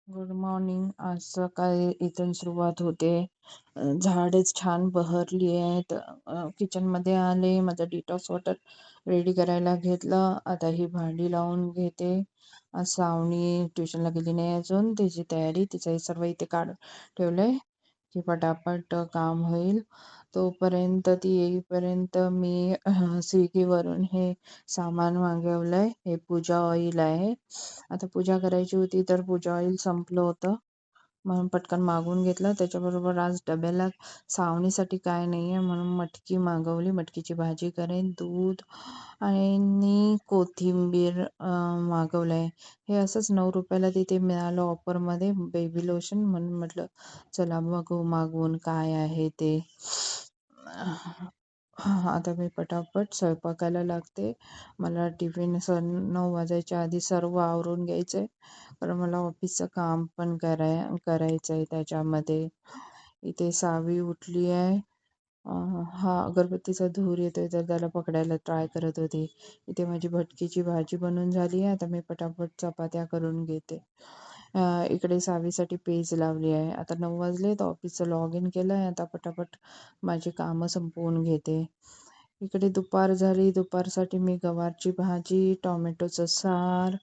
Good morning. आज सकाळी इथून सुरुवात होते. झाडेच छान बहरली आहेत. किचनमध्ये आले, माझं डिटॉक्स वॉटर रेडी करायला घेतलं. आता ही भांडी लावून घेते. आज श्रावणी ट्युशनला गेली नाही अजून, तिची तयारी, तिचं सर्व इथे काढून ठेवलंय की पटापट काम होईल. तोपर्यंत ती येईपर्यंत मी स्विगीवरून हे सामान मागवलंय. हे पूजा ऑइल आहे. आता पूजा करायची होती तर पूजा ऑइल संपलं होतं, म्हणून पटकन मागवून घेतलं. त्याच्याबरोबर आज डब्याला सावणीसाठी काय नाही आहे म्हणून मटकी मागवली. मटकीची भाजी करेन. दूध आणि कोथिंबीर मागवलं आहे. हे असंच 9 रुपयाला तिथे मिळालं ऑफरमध्ये, बेबी लोशन, म्हणून म्हटलं चला बघू मागवून काय आहे ते. आता मी पटापट स्वयंपाकाला लागते. मला टिफिन 9 वाजायच्या आधी सर्व आवरून घ्यायचंय, कारण मला ऑफिसचं काम पण करायचंय त्याच्यामध्ये. इथे सावी उठली आहे. हा अगरबत्तीचा धूर येतोय तर त्याला पकडायला ट्राय करत होती. इथे माझी भटकीची भाजी बनवून झाली आहे. आता मी पटापट चपात्या करून घेते. इकडे सावीसाठी पेज लावली आहे. आता 9 वाजले तर ऑफिसचं लॉग इन केलं आहे. आता पटापट माझी कामं संपवून घेते. इकडे दुपार झाली. दुपारसाठी मी गवारची भाजी, टोमॅटोचं सार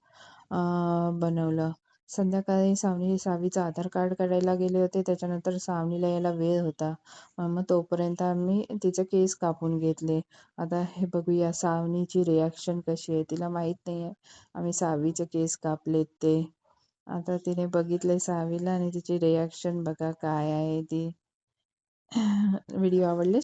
बनवलं. संध्याकाळी सावीचं आधार कार्ड काढायला गेले होते. त्याच्यानंतर सावनीला यायला वेळ होता, मग तोपर्यंत आम्ही तिचे केस कापून घेतले. आता हे बघूया सावनीची रिॲक्शन कशी आहे. तिला माहीत नाही आहे आम्ही सावीचे केस कापलेत ते. आता तिने बघितले सावीला आणि तिची रिॲक्शन बघा काय आहे ती. व्हिडिओ आवडले